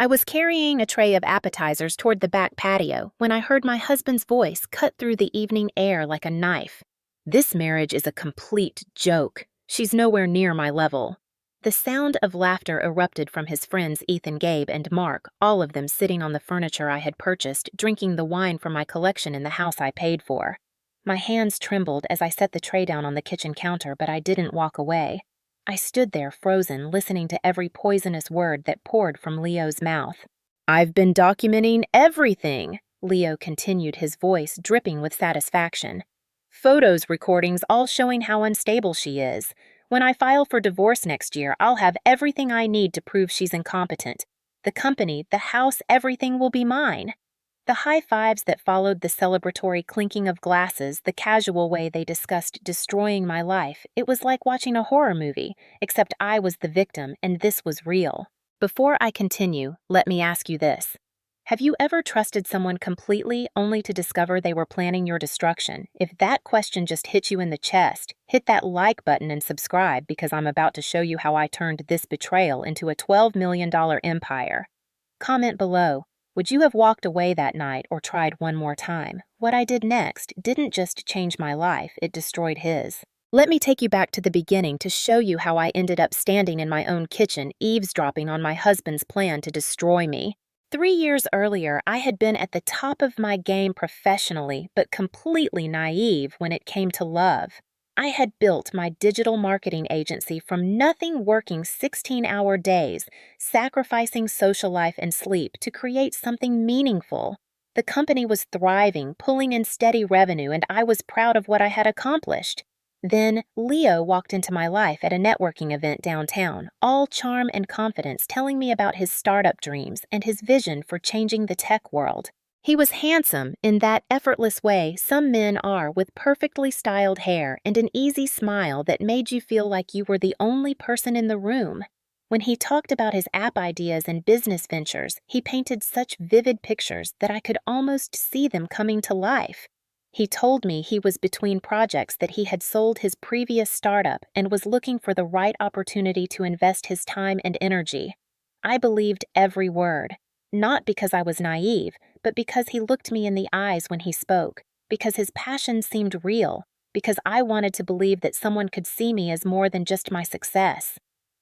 I was carrying a tray of appetizers toward the back patio when I heard my husband's voice cut through the evening air like a knife. This marriage is a complete joke. She's nowhere near my level. The sound of laughter erupted from his friends Ethan, Gabe, and Mark, all of them sitting on the furniture I had purchased, drinking the wine from my collection in the house I paid for. My hands trembled as I set the tray down on the kitchen counter, but I didn't walk away. I stood there frozen, listening to every poisonous word that poured from Leo's mouth. "I've been documenting everything," Leo continued, his voice dripping with satisfaction. "Photos, recordings, all showing how unstable she is. When I file for divorce next year, I'll have everything I need to prove she's incompetent. The company, the house, everything will be mine." The high fives that followed the celebratory clinking of glasses, the casual way they discussed destroying my life, it was like watching a horror movie, except I was the victim and this was real. Before I continue, let me ask you this. Have you ever trusted someone completely only to discover they were planning your destruction? If that question just hit you in the chest, hit that like button and subscribe because I'm about to show you how I turned this betrayal into a $12 million empire. Comment below. Would you have walked away that night or tried one more time? What I did next didn't just change my life, it destroyed his. Let me take you back to the beginning to show you how I ended up standing in my own kitchen, eavesdropping on my husband's plan to destroy me. 3 years earlier, I had been at the top of my game professionally, but completely naive when it came to love. I had built my digital marketing agency from nothing, working 16-hour days, sacrificing social life and sleep to create something meaningful. The company was thriving, pulling in steady revenue, and I was proud of what I had accomplished. Then Leo walked into my life at a networking event downtown, all charm and confidence, telling me about his startup dreams and his vision for changing the tech world. He was handsome in that effortless way some men are, with perfectly styled hair and an easy smile that made you feel like you were the only person in the room. When he talked about his app ideas and business ventures, he painted such vivid pictures that I could almost see them coming to life. He told me he was between projects, that he had sold his previous startup and was looking for the right opportunity to invest his time and energy. I believed every word, not because I was naive, but because he looked me in the eyes when he spoke, because his passion seemed real, because I wanted to believe that someone could see me as more than just my success.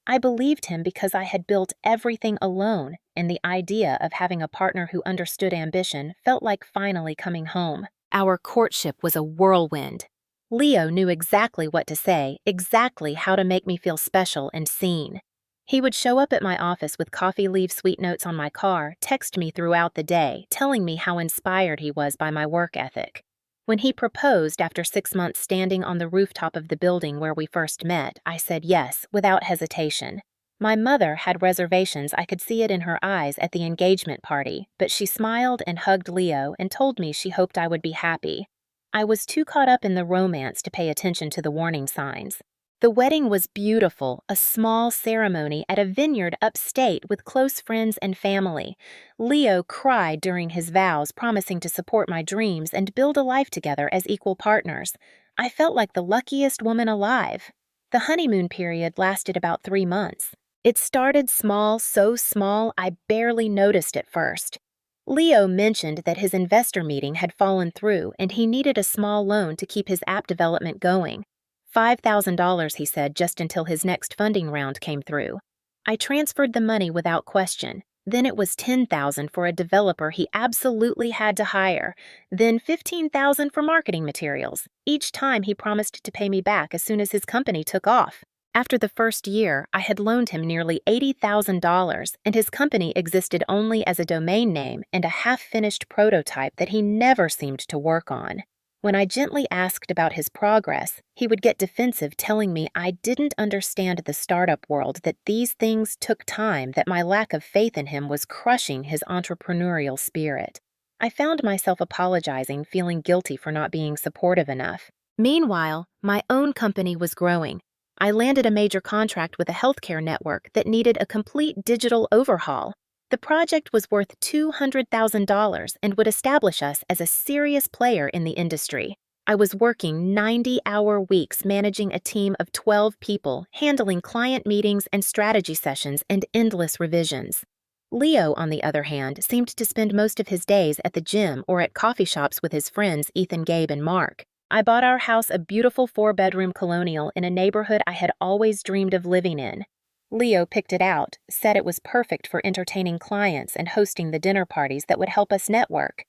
I believed him because I had built everything alone, and the idea of having a partner who understood ambition felt like finally coming home. Our courtship was a whirlwind. Leo knew exactly what to say, exactly how to make me feel special and seen. He would show up at my office with coffee leaf sweet notes on my car, text me throughout the day, telling me how inspired he was by my work ethic. When he proposed after 6 months standing on the rooftop of the building where we first met, I said yes, without hesitation. My mother had reservations, I could see it in her eyes at the engagement party, but she smiled and hugged Leo and told me she hoped I would be happy. I was too caught up in the romance to pay attention to the warning signs. The wedding was beautiful, a small ceremony at a vineyard upstate with close friends and family. Leo cried during his vows, promising to support my dreams and build a life together as equal partners. I felt like the luckiest woman alive. The honeymoon period lasted about 3 months. It started small, so small I barely noticed at first. Leo mentioned that his investor meeting had fallen through and he needed a small loan to keep his app development going. $5,000, he said, just until his next funding round came through. I transferred the money without question. Then it was $10,000 for a developer he absolutely had to hire. Then $15,000 for marketing materials. Each time he promised to pay me back as soon as his company took off. After the first year, I had loaned him nearly $80,000, and his company existed only as a domain name and a half-finished prototype that he never seemed to work on. When I gently asked about his progress, he would get defensive, telling me I didn't understand the startup world, that these things took time, that my lack of faith in him was crushing his entrepreneurial spirit. I found myself apologizing, feeling guilty for not being supportive enough. Meanwhile, my own company was growing. I landed a major contract with a healthcare network that needed a complete digital overhaul. The project was worth $200,000 and would establish us as a serious player in the industry. I was working 90-hour weeks managing a team of 12 people, handling client meetings and strategy sessions and endless revisions. Leo, on the other hand, seemed to spend most of his days at the gym or at coffee shops with his friends Ethan, Gabe, and Mark. I bought our house a beautiful 4-bedroom colonial in a neighborhood I had always dreamed of living in. Leo picked it out, said it was perfect for entertaining clients and hosting the dinner parties that would help us network.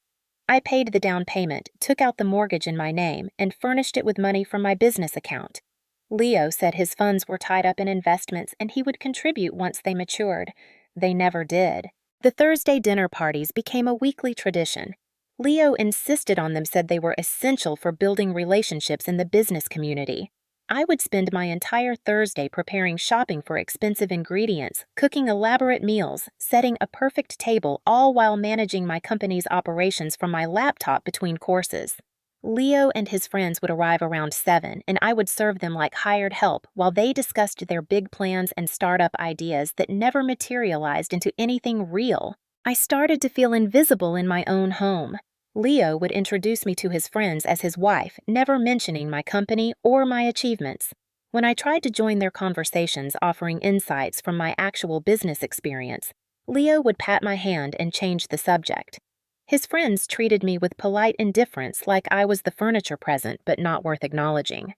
I paid the down payment, took out the mortgage in my name, and furnished it with money from my business account. Leo said his funds were tied up in investments and he would contribute once they matured. They never did. The Thursday dinner parties became a weekly tradition. Leo insisted on them, said they were essential for building relationships in the business community. I would spend my entire Thursday preparing shopping for expensive ingredients, cooking elaborate meals, setting a perfect table, all while managing my company's operations from my laptop between courses. Leo and his friends would arrive around 7, and I would serve them like hired help while they discussed their big plans and startup ideas that never materialized into anything real. I started to feel invisible in my own home. Leo would introduce me to his friends as his wife, never mentioning my company or my achievements. When I tried to join their conversations offering insights from my actual business experience, Leo would pat my hand and change the subject. His friends treated me with polite indifference like I was the furniture present but not worth acknowledging.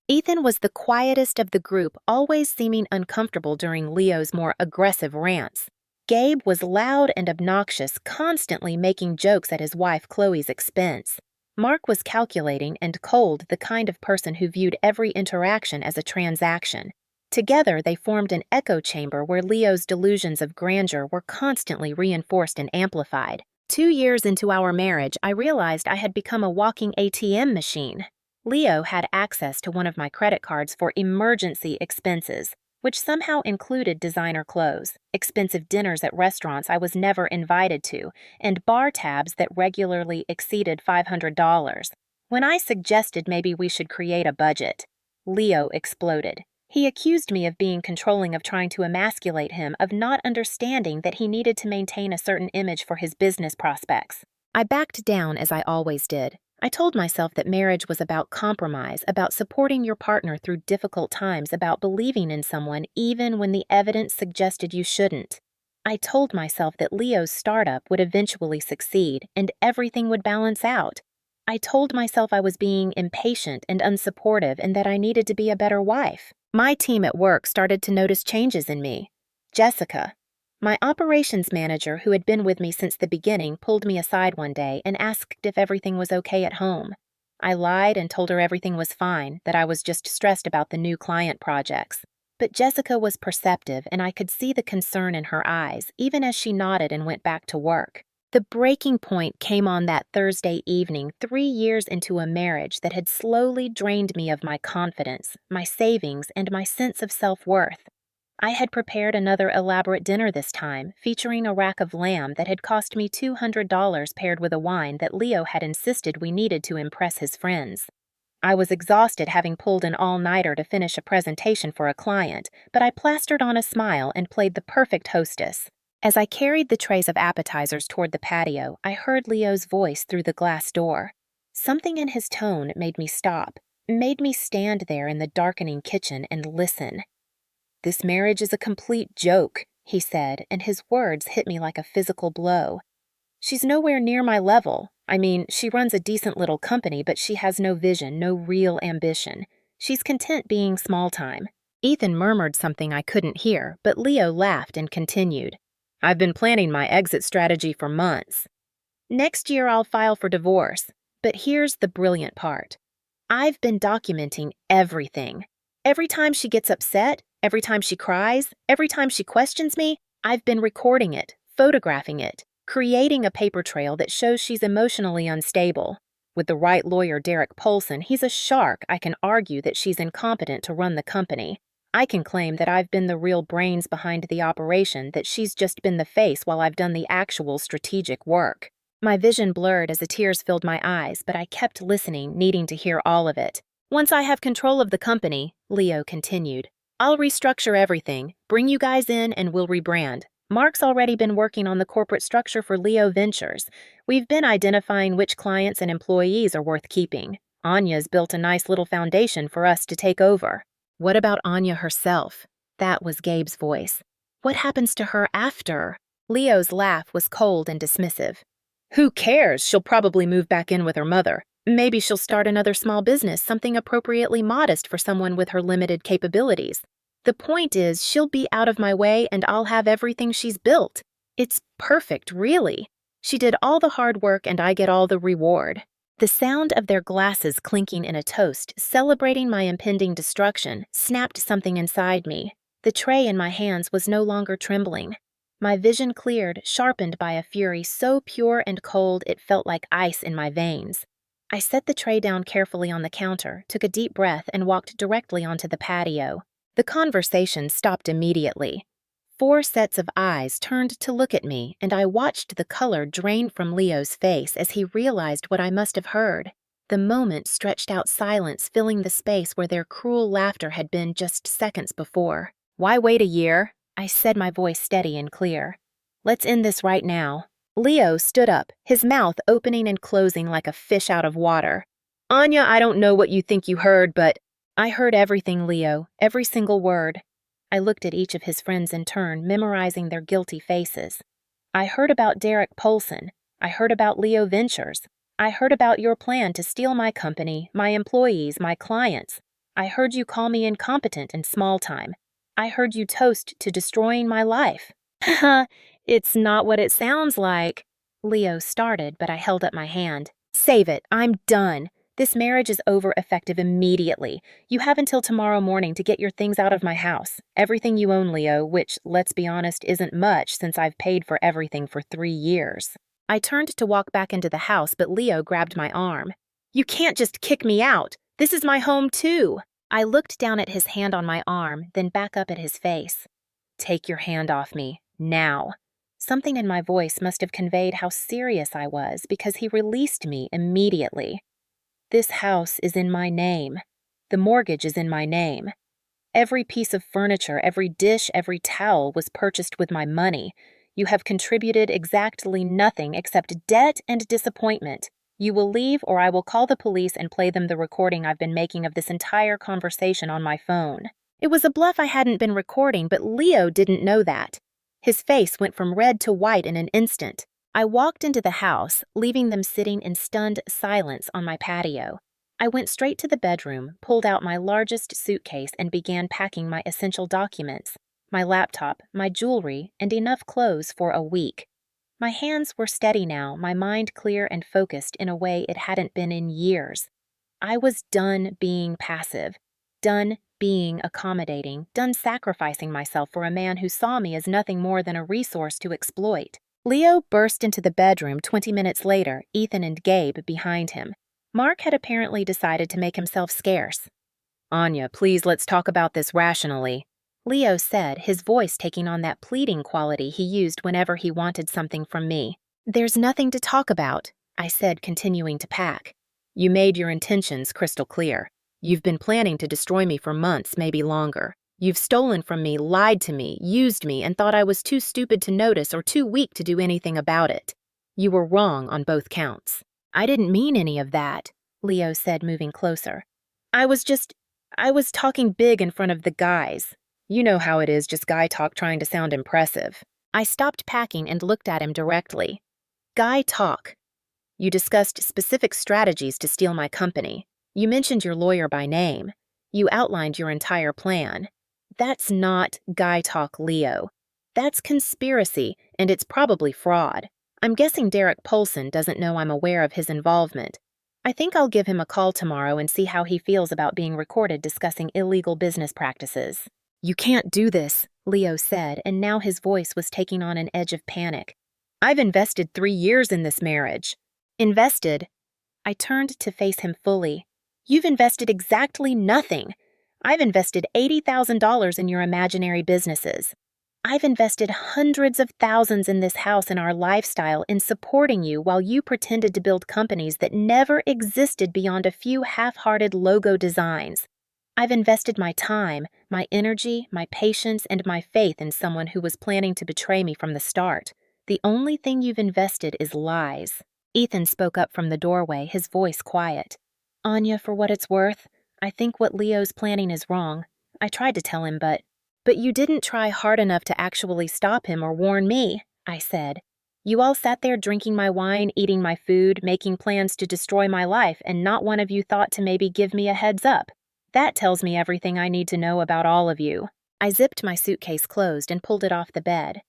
Ethan was the quietest of the group, always seeming uncomfortable during Leo's more aggressive rants. Gabe was loud and obnoxious, constantly making jokes at his wife Chloe's expense. Mark was calculating and cold, the kind of person who viewed every interaction as a transaction. Together, they formed an echo chamber where Leo's delusions of grandeur were constantly reinforced and amplified. 2 years into our marriage, I realized I had become a walking ATM machine. Leo had access to one of my credit cards for emergency expenses, which somehow included designer clothes, expensive dinners at restaurants I was never invited to, and bar tabs that regularly exceeded $500. When I suggested maybe we should create a budget, Leo exploded. He accused me of being controlling, of trying to emasculate him, of not understanding that he needed to maintain a certain image for his business prospects. I backed down, as I always did. I told myself that marriage was about compromise, about supporting your partner through difficult times, about believing in someone even when the evidence suggested you shouldn't. I told myself that Leo's startup would eventually succeed and everything would balance out. I told myself I was being impatient and unsupportive and that I needed to be a better wife. My team at work started to notice changes in me. Jessica, my operations manager, who had been with me since the beginning, pulled me aside one day and asked if everything was okay at home. I lied and told her everything was fine, that I was just stressed about the new client projects. But Jessica was perceptive, and I could see the concern in her eyes, even as she nodded and went back to work. The breaking point came on that Thursday evening, 3 years into a marriage that had slowly drained me of my confidence, my savings, and my sense of self-worth. I had prepared another elaborate dinner this time, featuring a rack of lamb that had cost me $200 paired with a wine that Leo had insisted we needed to impress his friends. I was exhausted, having pulled an all-nighter to finish a presentation for a client, but I plastered on a smile and played the perfect hostess. As I carried the trays of appetizers toward the patio, I heard Leo's voice through the glass door. Something in his tone made me stop, made me stand there in the darkening kitchen and listen. "This marriage is a complete joke," he said, and his words hit me like a physical blow. "She's nowhere near my level. I mean, she runs a decent little company, but she has no vision, no real ambition. She's content being small-time." Ethan murmured something I couldn't hear, but Leo laughed and continued. "I've been planning my exit strategy for months. Next year I'll file for divorce. But here's the brilliant part. I've been documenting everything. Every time she gets upset, every time she cries, every time she questions me, I've been recording it, photographing it, creating a paper trail that shows she's emotionally unstable. With the right lawyer, Derek Polson, he's a shark. I can argue that she's incompetent to run the company. I can claim that I've been the real brains behind the operation, that she's just been the face while I've done the actual strategic work." My vision blurred as the tears filled my eyes, but I kept listening, needing to hear all of it. "Once I have control of the company," Leo continued, "I'll restructure everything, bring you guys in, and we'll rebrand. Mark's already been working on the corporate structure for Leo Ventures. We've been identifying which clients and employees are worth keeping. Anya's built a nice little foundation for us to take over." "What about Anya herself?" That was Gabe's voice. "What happens to her after?" Leo's laugh was cold and dismissive. Who cares? She'll probably move back in with her mother. Maybe she'll start another small business, something appropriately modest for someone with her limited capabilities. The point is, she'll be out of my way and I'll have everything she's built. It's perfect, really. She did all the hard work and I get all the reward. The sound of their glasses clinking in a toast, celebrating my impending destruction, snapped something inside me. The tray in my hands was no longer trembling. My vision cleared, sharpened by a fury so pure and cold it felt like ice in my veins. I set the tray down carefully on the counter, took a deep breath, and walked directly onto the patio. The conversation stopped immediately. 4 sets of eyes turned to look at me, and I watched the color drain from Leo's face as he realized what I must have heard. The moment stretched out silence, filling the space where their cruel laughter had been just seconds before. Why wait a year? I said, my voice steady and clear. Let's end this right now. Leo stood up, his mouth opening and closing like a fish out of water. Anya, I don't know what you think you heard, but I heard everything, Leo, every single word. I looked at each of his friends in turn, memorizing their guilty faces. I heard about Derek Polson. I heard about Leo Ventures. I heard about your plan to steal my company, my employees, my clients. I heard you call me incompetent and small time. I heard you toast to destroying my life. Haha, it's not what it sounds like. Leo started, but I held up my hand. Save it, I'm done. This marriage is over effective immediately. You have until tomorrow morning to get your things out of my house. Everything you own, Leo, which, let's be honest, isn't much since I've paid for everything for 3 years. I turned to walk back into the house, but Leo grabbed my arm. You can't just kick me out. This is my home, too. I looked down at his hand on my arm, then back up at his face. Take your hand off me, now. Something in my voice must have conveyed how serious I was because he released me immediately. This house is in my name. The mortgage is in my name. Every piece of furniture, every dish, every towel was purchased with my money. You have contributed exactly nothing except debt and disappointment. You will leave or I will call the police and play them the recording I've been making of this entire conversation on my phone. It was a bluff I hadn't been recording, but Leo didn't know that. His face went from red to white in an instant. I walked into the house, leaving them sitting in stunned silence on my patio. I went straight to the bedroom, pulled out my largest suitcase, and began packing my essential documents, my laptop, my jewelry, and enough clothes for a week. My hands were steady now, my mind clear and focused in a way it hadn't been in years. I was done being passive, done being accommodating, done sacrificing myself for a man who saw me as nothing more than a resource to exploit. Leo burst into the bedroom 20 minutes later, Ethan and Gabe behind him. Mark had apparently decided to make himself scarce. Anya, please let's talk about this rationally, Leo said, his voice taking on that pleading quality he used whenever he wanted something from me. There's nothing to talk about, I said, continuing to pack. You made your intentions crystal clear. You've been planning to destroy me for months, maybe longer. You've stolen from me, lied to me, used me, and thought I was too stupid to notice or too weak to do anything about it. You were wrong on both counts. I didn't mean any of that, Leo said, moving closer. I was talking big in front of the guys. You know how it is, just guy talk trying to sound impressive. I stopped packing and looked at him directly. Guy talk. You discussed specific strategies to steal my company. You mentioned your lawyer by name. You outlined your entire plan. That's not guy talk, Leo. That's conspiracy, and it's probably fraud. I'm guessing Derek Polson doesn't know I'm aware of his involvement. I think I'll give him a call tomorrow and see how he feels about being recorded discussing illegal business practices. You can't do this, Leo said, and now his voice was taking on an edge of panic. I've invested 3 years in this marriage. Invested? I turned to face him fully. You've invested exactly nothing. I've invested $80,000 in your imaginary businesses. I've invested hundreds of thousands in this house and our lifestyle in supporting you while you pretended to build companies that never existed beyond a few half-hearted logo designs. I've invested my time, my energy, my patience, and my faith in someone who was planning to betray me from the start. The only thing you've invested is lies. Ethan spoke up from the doorway, his voice quiet. Anya, for what it's worth, I think what Leo's planning is wrong. I tried to tell him, but you didn't try hard enough to actually stop him or warn me, I said. You all sat there drinking my wine, eating my food, making plans to destroy my life, and not one of you thought to maybe give me a heads up. That tells me everything I need to know about all of you. I zipped my suitcase closed and pulled it off the bed.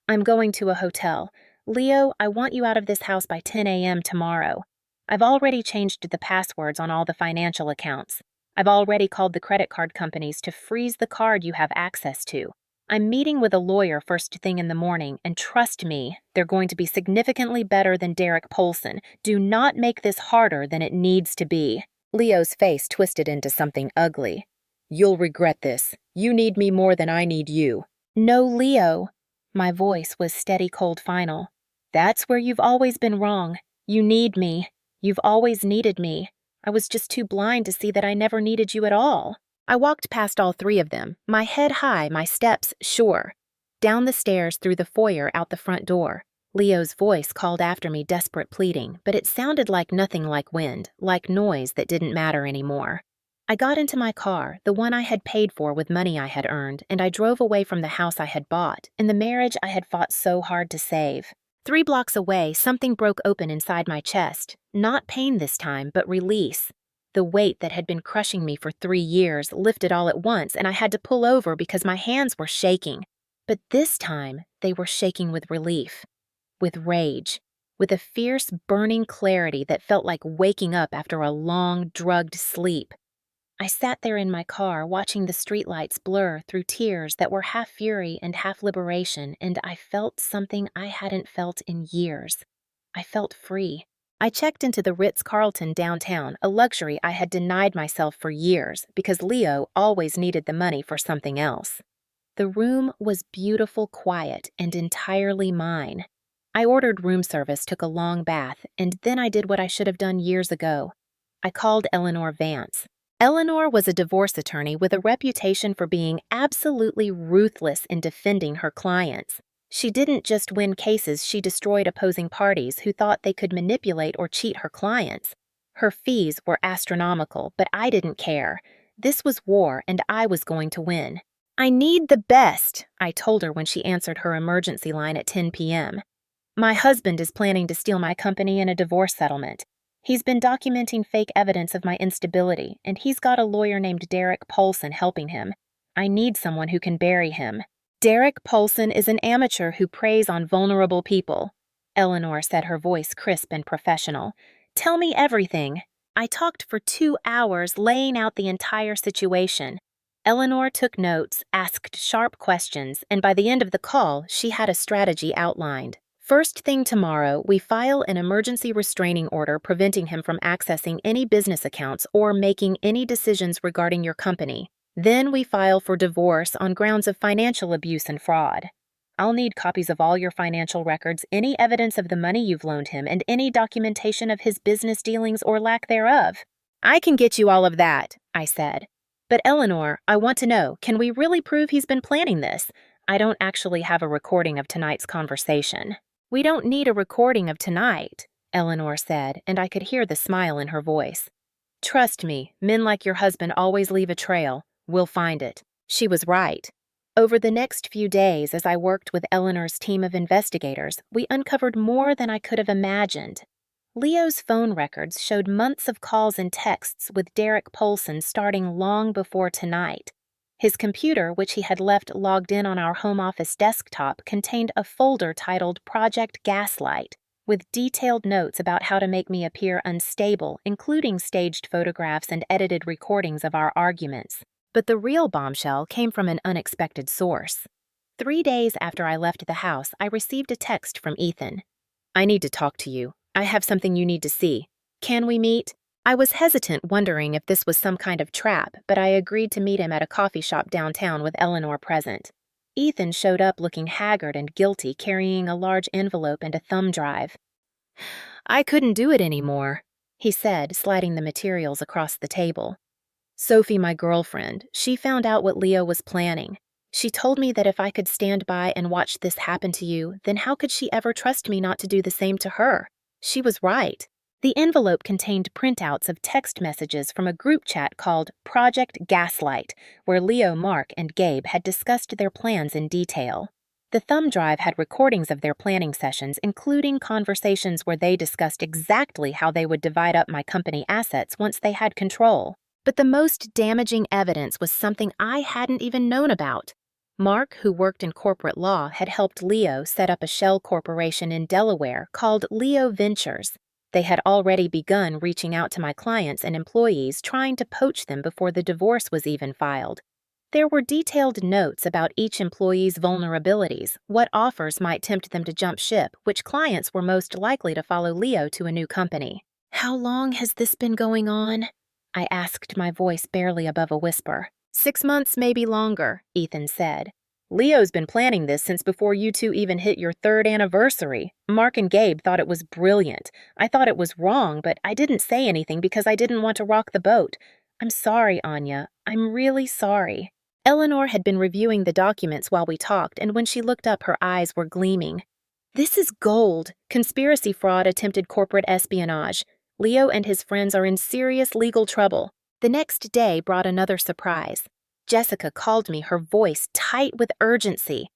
I'm going to a hotel. Leo, I want you out of this house by 10 a.m. tomorrow. I've already changed the passwords on all the financial accounts. I've already called the credit card companies to freeze the card you have access to. I'm meeting with a lawyer first thing in the morning, and trust me, they're going to be significantly better than Derek Polson. Do not make this harder than it needs to be. Leo's face twisted into something ugly. You'll regret this. You need me more than I need you. No, Leo. My voice was steady, cold, final. That's where you've always been wrong. You need me. You've always needed me. I was just too blind to see that I never needed you at all. I walked past all three of them, my head high, my steps sure. Down the stairs, through the foyer, out the front door. Leo's voice called after me, desperate pleading, but it sounded like nothing like wind, like noise that didn't matter anymore. I got into my car, the one I had paid for with money I had earned, and I drove away from the house I had bought, and the marriage I had fought so hard to save. 3 blocks away, something broke open inside my chest. Not pain this time, but release. The weight that had been crushing me for 3 years lifted all at once, and I had to pull over because my hands were shaking. But this time, they were shaking with relief, with rage, with a fierce, burning clarity that felt like waking up after a long, drugged sleep. I sat there in my car, watching the streetlights blur through tears that were half fury and half liberation, and I felt something I hadn't felt in years. I felt free. I checked into the Ritz-Carlton downtown, a luxury I had denied myself for years because Leo always needed the money for something else. The room was beautiful, quiet, and entirely mine. I ordered room service, took a long bath, and then I did what I should have done years ago. I called Eleanor Vance. Eleanor was a divorce attorney with a reputation for being absolutely ruthless in defending her clients. She didn't just win cases, she destroyed opposing parties who thought they could manipulate or cheat her clients. Her fees were astronomical, but I didn't care. This was war, and I was going to win. I need the best, I told her when she answered her emergency line at 10 p.m. My husband is planning to steal my company in a divorce settlement. He's been documenting fake evidence of my instability, and he's got a lawyer named Derek Polson helping him. I need someone who can bury him. Derek Polson is an amateur who preys on vulnerable people. Eleanor said, her voice crisp and professional. Tell me everything. I talked for 2 hours, laying out the entire situation. Eleanor took notes, asked sharp questions, and by the end of the call, she had a strategy outlined. First thing tomorrow, we file an emergency restraining order preventing him from accessing any business accounts or making any decisions regarding your company. Then we file for divorce on grounds of financial abuse and fraud. I'll need copies of all your financial records, any evidence of the money you've loaned him, and any documentation of his business dealings or lack thereof. I can get you all of that, I said. But Eleanor, I want to know, can we really prove he's been planning this? I don't actually have a recording of tonight's conversation. We don't need a recording of tonight, Eleanor said, and I could hear the smile in her voice. Trust me, men like your husband always leave a trail. We'll find it. She was right. Over the next few days, as I worked with Eleanor's team of investigators, we uncovered more than I could have imagined. Leo's phone records showed months of calls and texts with Derek Polson starting long before tonight. His computer, which he had left logged in on our home office desktop, contained a folder titled Project Gaslight, with detailed notes about how to make me appear unstable, including staged photographs and edited recordings of our arguments. But the real bombshell came from an unexpected source. 3 days after I left the house, I received a text from Ethan. I need to talk to you. I have something you need to see. Can we meet? I was hesitant, wondering if this was some kind of trap, but I agreed to meet him at a coffee shop downtown with Eleanor present. Ethan showed up looking haggard and guilty, carrying a large envelope and a thumb drive. I couldn't do it anymore, he said, sliding the materials across the table. Sophie, my girlfriend, she found out what Leo was planning. She told me that if I could stand by and watch this happen to you, then how could she ever trust me not to do the same to her? She was right. The envelope contained printouts of text messages from a group chat called Project Gaslight, where Leo, Mark, and Gabe had discussed their plans in detail. The thumb drive had recordings of their planning sessions, including conversations where they discussed exactly how they would divide up my company assets once they had control. But the most damaging evidence was something I hadn't even known about. Mark, who worked in corporate law, had helped Leo set up a shell corporation in Delaware called Leo Ventures. They had already begun reaching out to my clients and employees, trying to poach them before the divorce was even filed. There were detailed notes about each employee's vulnerabilities, what offers might tempt them to jump ship, which clients were most likely to follow Leo to a new company. "How long has this been going on?" I asked, my voice barely above a whisper. 6 months, maybe longer, Ethan said. "Leo's been planning this since before you two even hit your 3rd anniversary. Mark and Gabe thought it was brilliant. I thought it was wrong, but I didn't say anything because I didn't want to rock the boat. I'm sorry, Anya. I'm really sorry." Eleanor had been reviewing the documents while we talked, and when she looked up, her eyes were gleaming. "This is gold. Conspiracy fraud, attempted corporate espionage. Leo and his friends are in serious legal trouble." The next day brought another surprise. Jessica called me, her voice tight with urgency.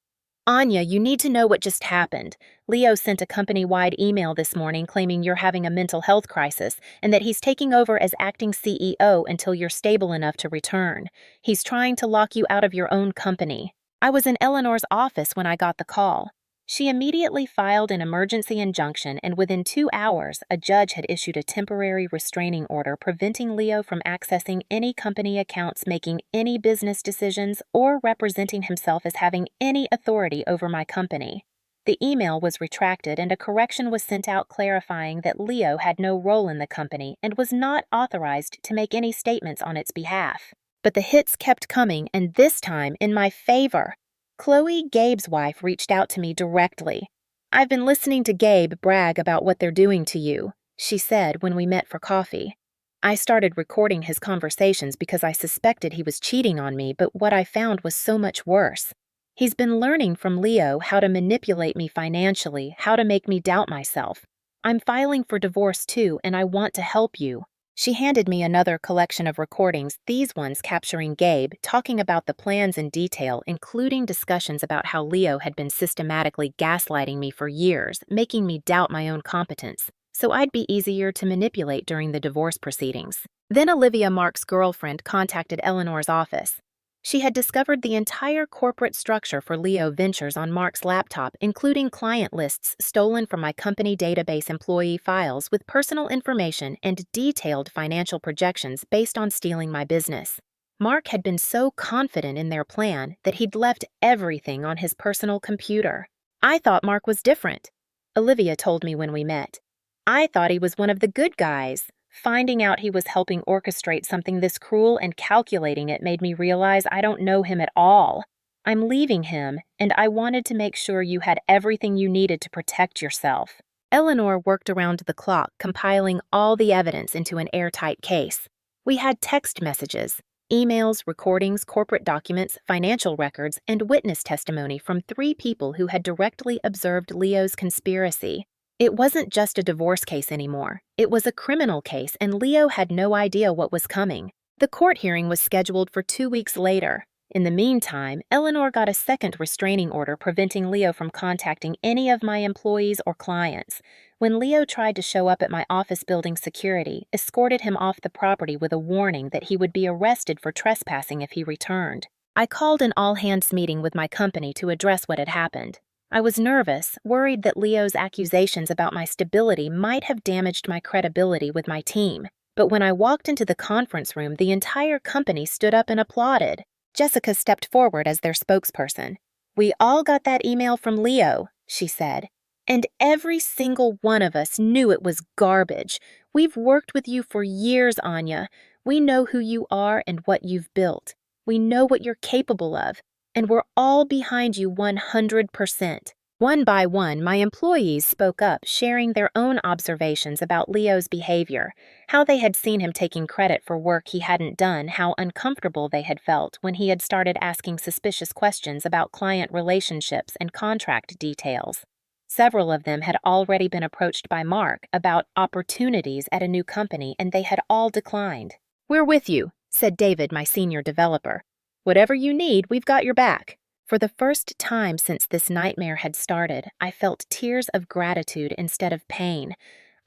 "Anya, you need to know what just happened. Leo sent a company-wide email this morning claiming you're having a mental health crisis and that he's taking over as acting CEO until you're stable enough to return. He's trying to lock you out of your own company." I was in Eleanor's office when I got the call. She immediately filed an emergency injunction, and within 2 hours, a judge had issued a temporary restraining order preventing Leo from accessing any company accounts, making any business decisions, or representing himself as having any authority over my company. The email was retracted, and a correction was sent out clarifying that Leo had no role in the company and was not authorized to make any statements on its behalf. But the hits kept coming, and this time in my favor. Chloe, Gabe's wife, reached out to me directly. "I've been listening to Gabe brag about what they're doing to you," she said when we met for coffee. I started recording his conversations because I suspected he was cheating on me, but what I found was so much worse. He's been learning from Leo how to manipulate me financially, how to make me doubt myself. "I'm filing for divorce too, and I want to help you." She handed me another collection of recordings, these ones capturing Gabe, talking about the plans in detail, including discussions about how Leo had been systematically gaslighting me for years, making me doubt my own competence, so I'd be easier to manipulate during the divorce proceedings. Then Olivia, Mark's girlfriend, contacted Eleanor's office. She had discovered the entire corporate structure for Leo Ventures on Mark's laptop, including client lists stolen from my company database employee files with personal information and detailed financial projections based on stealing my business. Mark had been so confident in their plan that he'd left everything on his personal computer. I thought Mark was different. Olivia told me when we met. "I thought he was one of the good guys. Finding out he was helping orchestrate something this cruel and calculating it made me realize I don't know him at all. I'm leaving him, and I wanted to make sure you had everything you needed to protect yourself." Eleanor worked around the clock, compiling all the evidence into an airtight case. We had text messages, emails, recordings, corporate documents, financial records, and witness testimony from 3 people who had directly observed Leo's conspiracy. It wasn't just a divorce case anymore. It was a criminal case, and Leo had no idea what was coming. The court hearing was scheduled for 2 weeks later. In the meantime, Eleanor got a second restraining order preventing Leo from contacting any of my employees or clients. When Leo tried to show up at my office building, security escorted him off the property with a warning that he would be arrested for trespassing if he returned. I called an all-hands meeting with my company to address what had happened. I was nervous, worried that Leo's accusations about my stability might have damaged my credibility with my team. But when I walked into the conference room, the entire company stood up and applauded. Jessica stepped forward as their spokesperson. "We all got that email from Leo," she said. "And every single one of us knew it was garbage. We've worked with you for years, Anya. We know who you are and what you've built. We know what you're capable of. And we're all behind you 100%. One by one, my employees spoke up, sharing their own observations about Leo's behavior, how they had seen him taking credit for work he hadn't done, how uncomfortable they had felt when he had started asking suspicious questions about client relationships and contract details. Several of them had already been approached by Mark about opportunities at a new company, and they had all declined. "We're with you," said David, my senior developer. "Whatever you need, we've got your back." For the first time since this nightmare had started, I felt tears of gratitude instead of pain.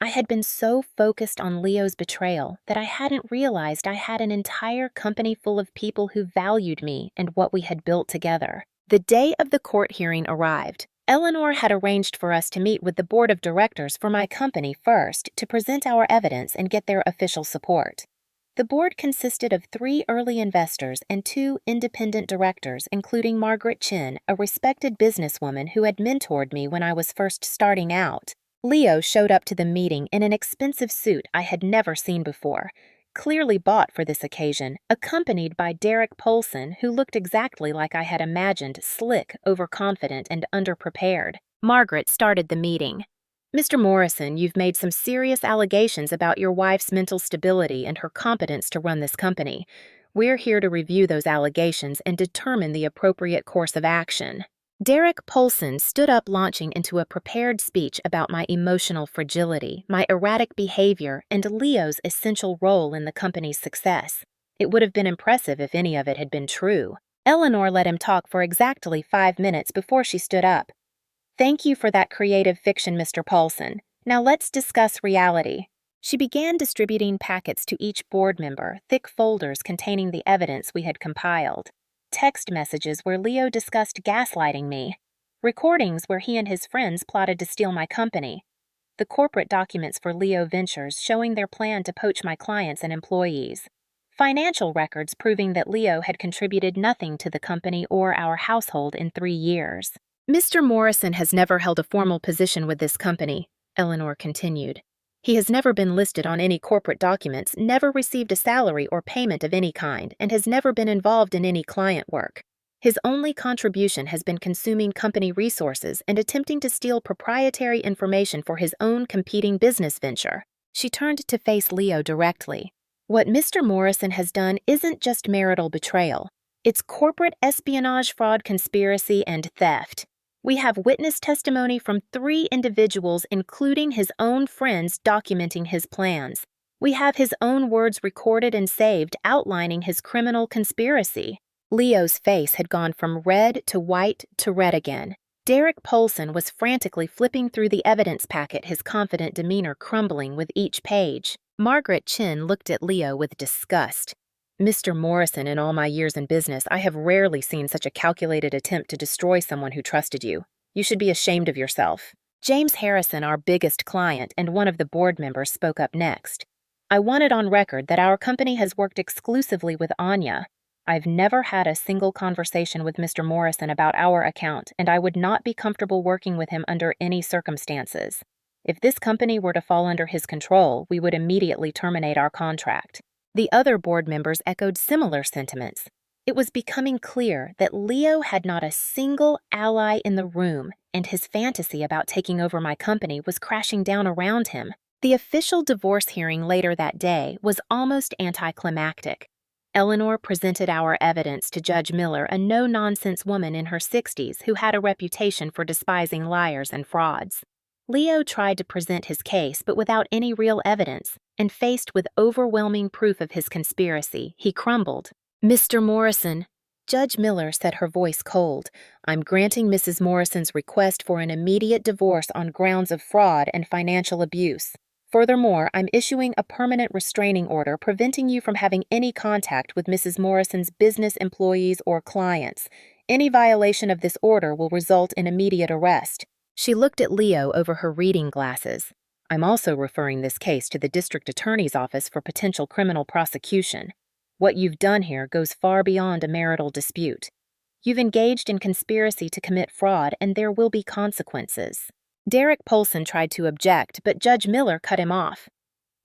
I had been so focused on Leo's betrayal that I hadn't realized I had an entire company full of people who valued me and what we had built together. The day of the court hearing arrived. Eleanor had arranged for us to meet with the board of directors for my company first to present our evidence and get their official support. The board consisted of 3 early investors and 2 independent directors, including Margaret Chin, a respected businesswoman who had mentored me when I was first starting out. Leo showed up to the meeting in an expensive suit I had never seen before, clearly bought for this occasion, accompanied by Derek Polson, who looked exactly like I had imagined, slick, overconfident, and underprepared. Margaret started the meeting. "Mr. Morrison, you've made some serious allegations about your wife's mental stability and her competence to run this company. We're here to review those allegations and determine the appropriate course of action." Derek Polson stood up, launching into a prepared speech about my emotional fragility, my erratic behavior, and Leo's essential role in the company's success. It would have been impressive if any of it had been true. Eleanor let him talk for exactly 5 minutes before she stood up. "Thank you for that creative fiction, Mr. Paulson. Now let's discuss reality." She began distributing packets to each board member, thick folders containing the evidence we had compiled. Text messages where Leo discussed gaslighting me. Recordings where he and his friends plotted to steal my company. The corporate documents for Leo Ventures showing their plan to poach my clients and employees. Financial records proving that Leo had contributed nothing to the company or our household in 3 years. "Mr. Morrison has never held a formal position with this company," Eleanor continued. "He has never been listed on any corporate documents, never received a salary or payment of any kind, and has never been involved in any client work. His only contribution has been consuming company resources and attempting to steal proprietary information for his own competing business venture." She turned to face Leo directly. "What Mr. Morrison has done isn't just marital betrayal. It's corporate espionage, fraud, conspiracy, and theft. We have witness testimony from 3 individuals, including his own friends, documenting his plans. We have his own words recorded and saved outlining his criminal conspiracy." Leo's face had gone from red to white to red again. Derek Polson was frantically flipping through the evidence packet, his confident demeanor crumbling with each page. Margaret Chin looked at Leo with disgust. "Mr. Morrison, in all my years in business, I have rarely seen such a calculated attempt to destroy someone who trusted you. You should be ashamed of yourself." James Harrison, our biggest client and one of the board members, spoke up next. "I want it on record that our company has worked exclusively with Anya. I've never had a single conversation with Mr. Morrison about our account, and I would not be comfortable working with him under any circumstances. If this company were to fall under his control, we would immediately terminate our contract." The other board members echoed similar sentiments. It was becoming clear that Leo had not a single ally in the room, and his fantasy about taking over my company was crashing down around him. The official divorce hearing later that day was almost anticlimactic. Eleanor presented our evidence to Judge Miller, a no-nonsense woman in her 60s who had a reputation for despising liars and frauds. Leo tried to present his case, but without any real evidence, and faced with overwhelming proof of his conspiracy, he crumbled. "Mr. Morrison," Judge Miller said, her voice cold, "I'm granting Mrs. Morrison's request for an immediate divorce on grounds of fraud and financial abuse. Furthermore, I'm issuing a permanent restraining order preventing you from having any contact with Mrs. Morrison's business employees or clients. Any violation of this order will result in immediate arrest." She looked at Leo over her reading glasses. "I'm also referring this case to the district attorney's office for potential criminal prosecution. What you've done here goes far beyond a marital dispute. You've engaged in conspiracy to commit fraud, and there will be consequences." Derek Polson tried to object, but Judge Miller cut him off.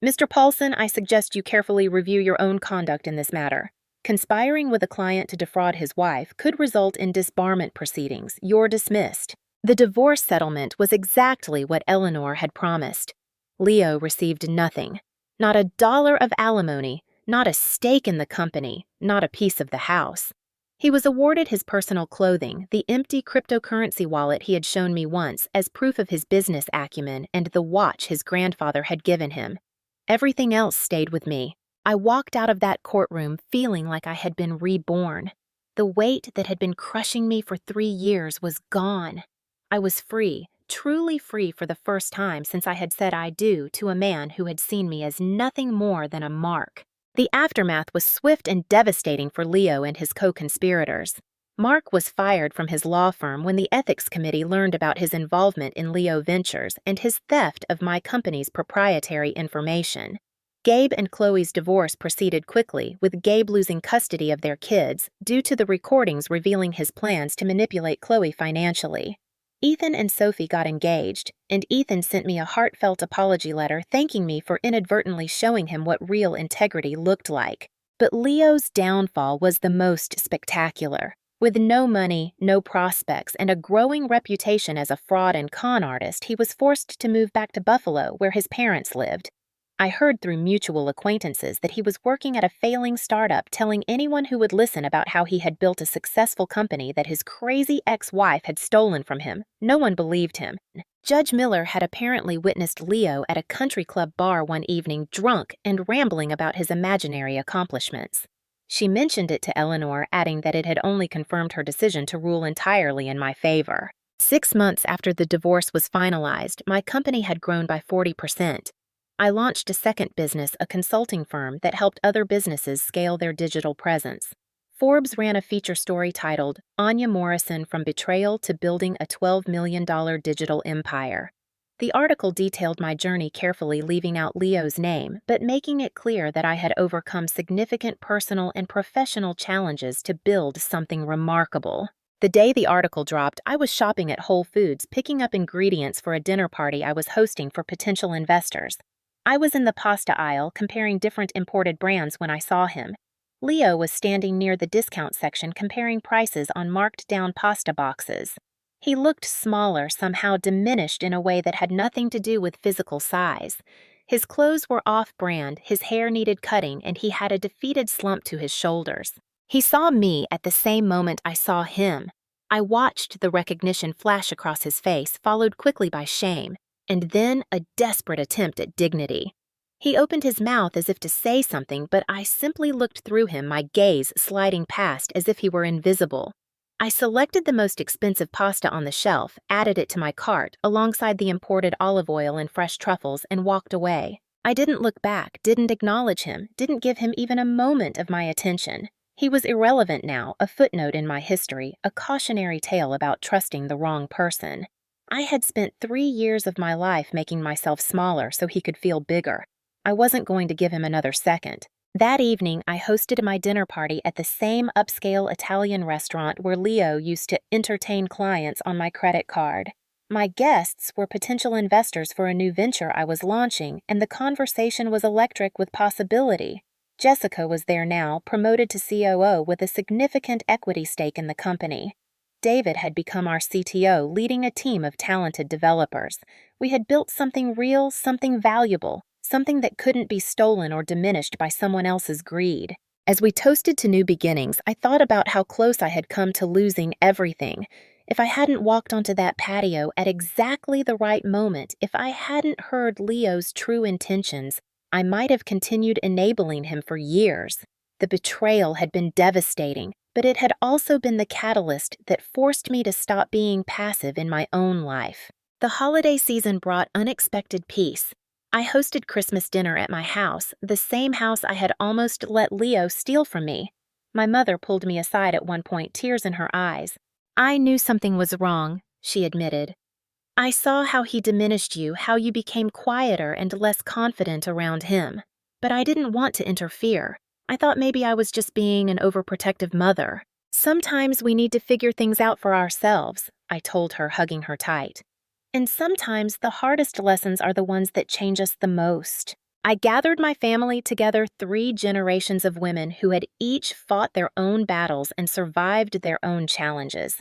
"Mr. Polson, I suggest you carefully review your own conduct in this matter. Conspiring with a client to defraud his wife could result in disbarment proceedings. You're dismissed." The divorce settlement was exactly what Eleanor had promised. Leo received nothing. Not $1 of alimony, not a stake in the company, not a piece of the house. He was awarded his personal clothing, the empty cryptocurrency wallet he had shown me once as proof of his business acumen, and the watch his grandfather had given him. Everything else stayed with me. I walked out of that courtroom feeling like I had been reborn. The weight that had been crushing me for 3 years was gone. I was free, truly free for the first time since I had said I do to a man who had seen me as nothing more than a mark. The aftermath was swift and devastating for Leo and his co-conspirators. Mark was fired from his law firm when the ethics committee learned about his involvement in Leo Ventures and his theft of my company's proprietary information. Gabe and Chloe's divorce proceeded quickly, with Gabe losing custody of their kids due to the recordings revealing his plans to manipulate Chloe financially. Ethan and Sophie got engaged, and Ethan sent me a heartfelt apology letter thanking me for inadvertently showing him what real integrity looked like. But Leo's downfall was the most spectacular. With no money, no prospects, and a growing reputation as a fraud and con artist, he was forced to move back to Buffalo, where his parents lived. I heard through mutual acquaintances that he was working at a failing startup, telling anyone who would listen about how he had built a successful company that his crazy ex-wife had stolen from him. No one believed him. Judge Miller had apparently witnessed Leo at a country club bar one evening, drunk and rambling about his imaginary accomplishments. She mentioned it to Eleanor, adding that it had only confirmed her decision to rule entirely in my favor. 6 months after the divorce was finalized, my company had grown by 40%. I launched a second business, a consulting firm that helped other businesses scale their digital presence. Forbes ran a feature story titled, "Anya Morrison from Betrayal to Building a $12 million Digital Empire." The article detailed my journey carefully, leaving out Leo's name, but making it clear that I had overcome significant personal and professional challenges to build something remarkable. The day the article dropped, I was shopping at Whole Foods, picking up ingredients for a dinner party I was hosting for potential investors. I was in the pasta aisle comparing different imported brands when I saw him. Leo was standing near the discount section comparing prices on marked-down pasta boxes. He looked smaller, somehow diminished in a way that had nothing to do with physical size. His clothes were off-brand, his hair needed cutting, and he had a defeated slump to his shoulders. He saw me at the same moment I saw him. I watched the recognition flash across his face, followed quickly by shame, and then a desperate attempt at dignity. He opened his mouth as if to say something, but I simply looked through him, my gaze sliding past as if he were invisible. I selected the most expensive pasta on the shelf, added it to my cart, alongside the imported olive oil and fresh truffles, and walked away. I didn't look back, didn't acknowledge him, didn't give him even a moment of my attention. He was irrelevant now, a footnote in my history, a cautionary tale about trusting the wrong person. I had spent 3 years of my life making myself smaller so he could feel bigger. I wasn't going to give him another second. That evening, I hosted my dinner party at the same upscale Italian restaurant where Leo used to entertain clients on my credit card. My guests were potential investors for a new venture I was launching, and the conversation was electric with possibility. Jessica was there now, promoted to COO with a significant equity stake in the company. David had become our CTO, leading a team of talented developers. We had built something real, something valuable, something that couldn't be stolen or diminished by someone else's greed. As we toasted to new beginnings, I thought about how close I had come to losing everything. If I hadn't walked onto that patio at exactly the right moment, if I hadn't heard Leo's true intentions, I might have continued enabling him for years. The betrayal had been devastating, but it had also been the catalyst that forced me to stop being passive in my own life. The holiday season brought unexpected peace. I hosted Christmas dinner at my house, the same house I had almost let Leo steal from me. My mother pulled me aside at one point, tears in her eyes. "I knew something was wrong," she admitted. "I saw how he diminished you, how you became quieter and less confident around him. But I didn't want to interfere. I thought maybe I was just being an overprotective mother. Sometimes we need to figure things out for ourselves," I told her, hugging her tight. "And sometimes the hardest lessons are the ones that change us the most." I gathered my family together, 3 generations of women who had each fought their own battles and survived their own challenges.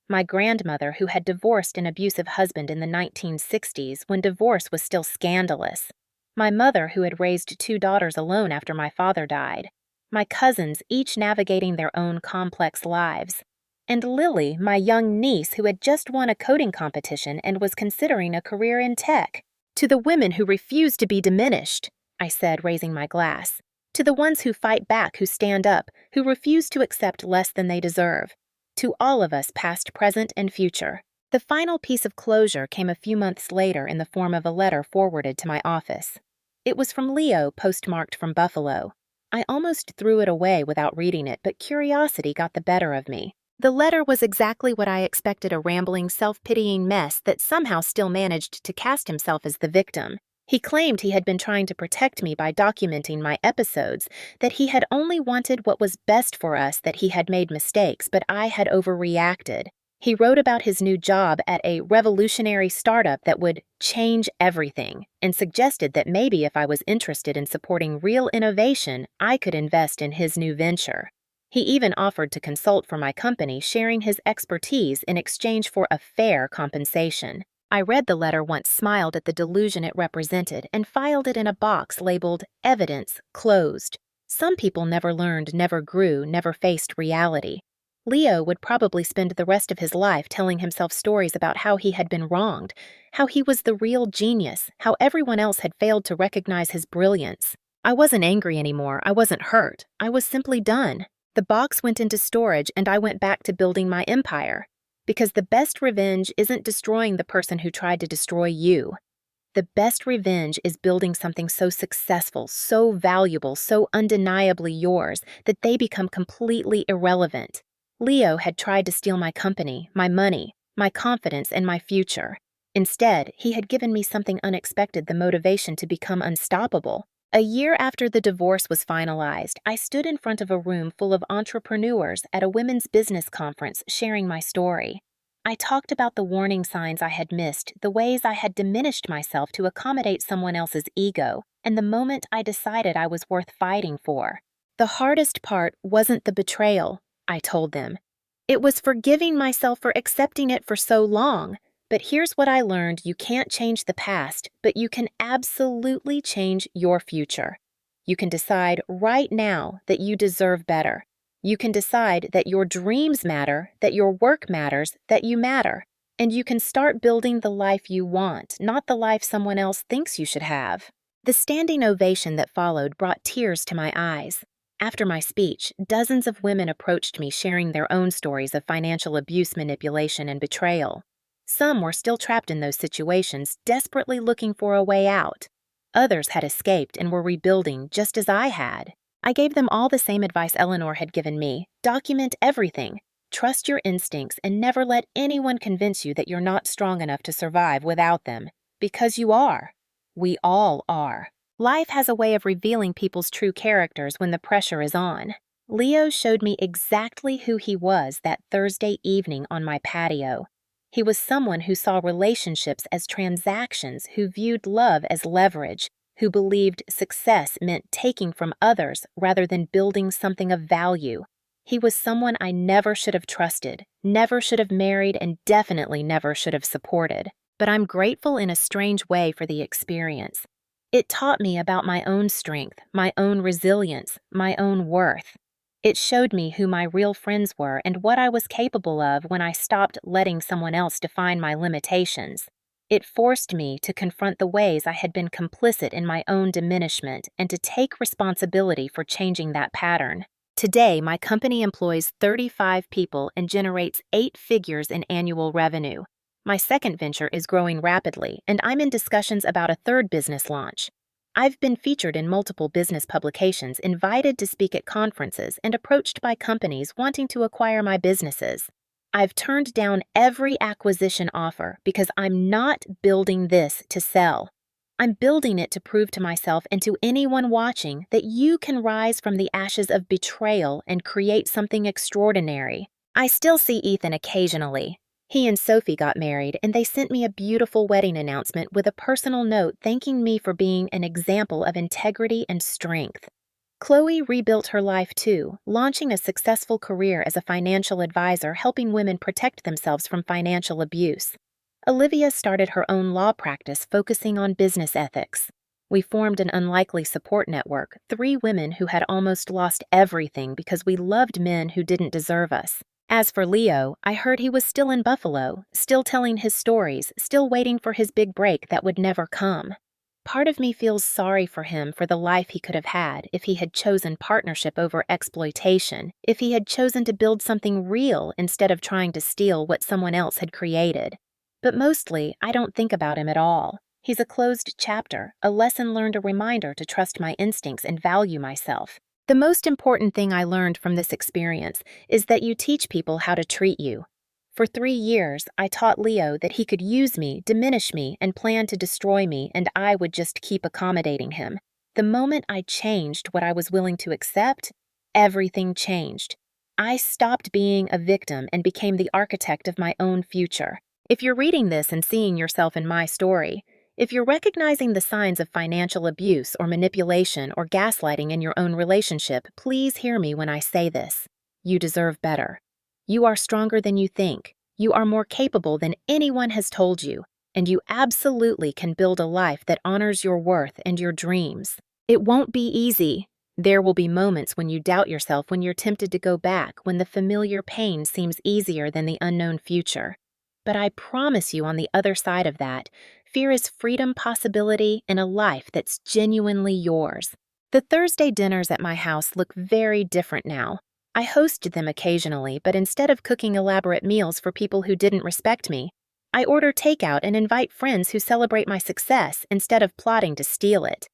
My grandmother, who had divorced an abusive husband in the 1960s when divorce was still scandalous. My mother, who had raised 2 daughters alone after my father died. My cousins, each navigating their own complex lives. And Lily, my young niece, who had just won a coding competition and was considering a career in tech. "To the women who refuse to be diminished," I said, raising my glass. To the ones who fight back, who stand up, who refuse to accept less than they deserve. To all of us, past, present, and future. The final piece of closure came a few months later in the form of a letter forwarded to my office. It was from Leo, postmarked from Buffalo. I almost threw it away without reading it, but curiosity got the better of me. The letter was exactly what I expected, a rambling, self-pitying mess that somehow still managed to cast himself as the victim. He claimed he had been trying to protect me by documenting my episodes, that he had only wanted what was best for us, that he had made mistakes, but I had overreacted. He wrote about his new job at a revolutionary startup that would change everything, and suggested that maybe if I was interested in supporting real innovation, I could invest in his new venture. He even offered to consult for my company, sharing his expertise in exchange for a fair compensation. I read the letter once, smiled at the delusion it represented, and filed it in a box labeled Evidence Closed. Some people never learned, never grew, never faced reality. Leo would probably spend the rest of his life telling himself stories about how he had been wronged, how he was the real genius, how everyone else had failed to recognize his brilliance. I wasn't angry anymore. I wasn't hurt. I was simply done. The box went into storage, and I went back to building my empire. Because the best revenge isn't destroying the person who tried to destroy you. The best revenge is building something so successful, so valuable, so undeniably yours, that they become completely irrelevant. Leo had tried to steal my company, my money, my confidence, and my future. Instead, he had given me something unexpected, the motivation to become unstoppable. A year after the divorce was finalized, I stood in front of a room full of entrepreneurs at a women's business conference sharing my story. I talked about the warning signs I had missed, the ways I had diminished myself to accommodate someone else's ego, and the moment I decided I was worth fighting for. The hardest part wasn't the betrayal, I told them. It was forgiving myself for accepting it for so long. But here's what I learned: you can't change the past, but you can absolutely change your future. You can decide right now that you deserve better. You can decide that your dreams matter, that your work matters, that you matter. And you can start building the life you want, not the life someone else thinks you should have. The standing ovation that followed brought tears to my eyes. After my speech, dozens of women approached me sharing their own stories of financial abuse, manipulation, and betrayal. Some were still trapped in those situations, desperately looking for a way out. Others had escaped and were rebuilding, just as I had. I gave them all the same advice Eleanor had given me: document everything. Trust your instincts and never let anyone convince you that you're not strong enough to survive without them. Because you are. We all are. Life has a way of revealing people's true characters when the pressure is on. Leo showed me exactly who he was that Thursday evening on my patio. He was someone who saw relationships as transactions, who viewed love as leverage, who believed success meant taking from others rather than building something of value. He was someone I never should have trusted, never should have married, and definitely never should have supported. But I'm grateful in a strange way for the experience. It taught me about my own strength, my own resilience, my own worth. It showed me who my real friends were and what I was capable of when I stopped letting someone else define my limitations. It forced me to confront the ways I had been complicit in my own diminishment and to take responsibility for changing that pattern. Today, my company employs 35 people and generates 8 figures in annual revenue. My second venture is growing rapidly, and I'm in discussions about a third business launch. I've been featured in multiple business publications, invited to speak at conferences, and approached by companies wanting to acquire my businesses. I've turned down every acquisition offer because I'm not building this to sell. I'm building it to prove to myself and to anyone watching that you can rise from the ashes of betrayal and create something extraordinary. I still see Ethan occasionally. He and Sophie got married, and they sent me a beautiful wedding announcement with a personal note thanking me for being an example of integrity and strength. Chloe rebuilt her life too, launching a successful career as a financial advisor, helping women protect themselves from financial abuse. Olivia started her own law practice focusing on business ethics. We formed an unlikely support network, 3 women who had almost lost everything because we loved men who didn't deserve us. As for Leo, I heard he was still in Buffalo, still telling his stories, still waiting for his big break that would never come. Part of me feels sorry for him for the life he could have had if he had chosen partnership over exploitation, if he had chosen to build something real instead of trying to steal what someone else had created. But mostly, I don't think about him at all. He's a closed chapter, a lesson learned, a reminder to trust my instincts and value myself. The most important thing I learned from this experience is that you teach people how to treat you. For 3 years, I taught Leo that he could use me, diminish me, and plan to destroy me, and I would just keep accommodating him. The moment I changed what I was willing to accept, everything changed. I stopped being a victim and became the architect of my own future. If you're reading this and seeing yourself in my story, if you're recognizing the signs of financial abuse or manipulation or gaslighting in your own relationship, please hear me when I say this. You deserve better. You are stronger than you think. You are more capable than anyone has told you, and you absolutely can build a life that honors your worth and your dreams. It won't be easy. There will be moments when you doubt yourself, when you're tempted to go back, when the familiar pain seems easier than the unknown future. But I promise you, on the other side of that, fear is freedom, possibility, and a life that's genuinely yours. The Thursday dinners at my house look very different now. I hosted them occasionally, but instead of cooking elaborate meals for people who didn't respect me, I order takeout and invite friends who celebrate my success instead of plotting to steal it.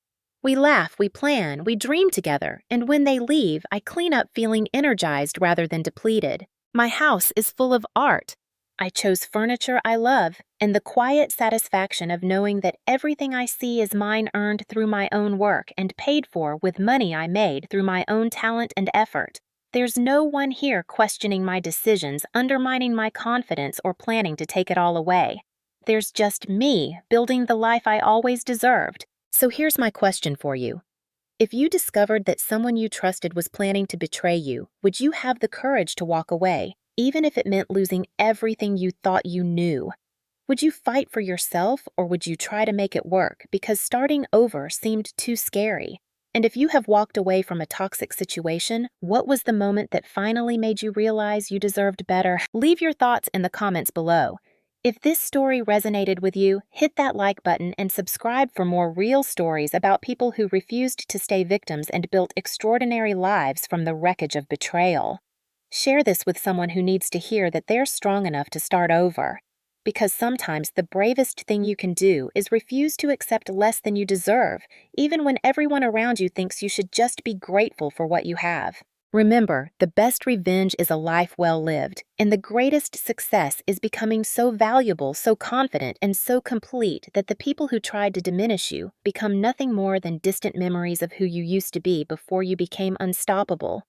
We laugh, we plan, we dream together, and when they leave, I clean up feeling energized rather than depleted. My house is full of art. I chose furniture I love, and the quiet satisfaction of knowing that everything I see is mine, earned through my own work and paid for with money I made through my own talent and effort. There's no one here questioning my decisions, undermining my confidence, or planning to take it all away. There's just me building the life I always deserved. So here's my question for you. If you discovered that someone you trusted was planning to betray you, would you have the courage to walk away, even if it meant losing everything you thought you knew? Would you fight for yourself, or would you try to make it work because starting over seemed too scary? And if you have walked away from a toxic situation, what was the moment that finally made you realize you deserved better? Leave your thoughts in the comments below. If this story resonated with you, hit that like button and subscribe for more real stories about people who refused to stay victims and built extraordinary lives from the wreckage of betrayal. Share this with someone who needs to hear that they're strong enough to start over. Because sometimes the bravest thing you can do is refuse to accept less than you deserve, even when everyone around you thinks you should just be grateful for what you have. Remember, the best revenge is a life well lived, and the greatest success is becoming so valuable, so confident, and so complete that the people who tried to diminish you become nothing more than distant memories of who you used to be before you became unstoppable.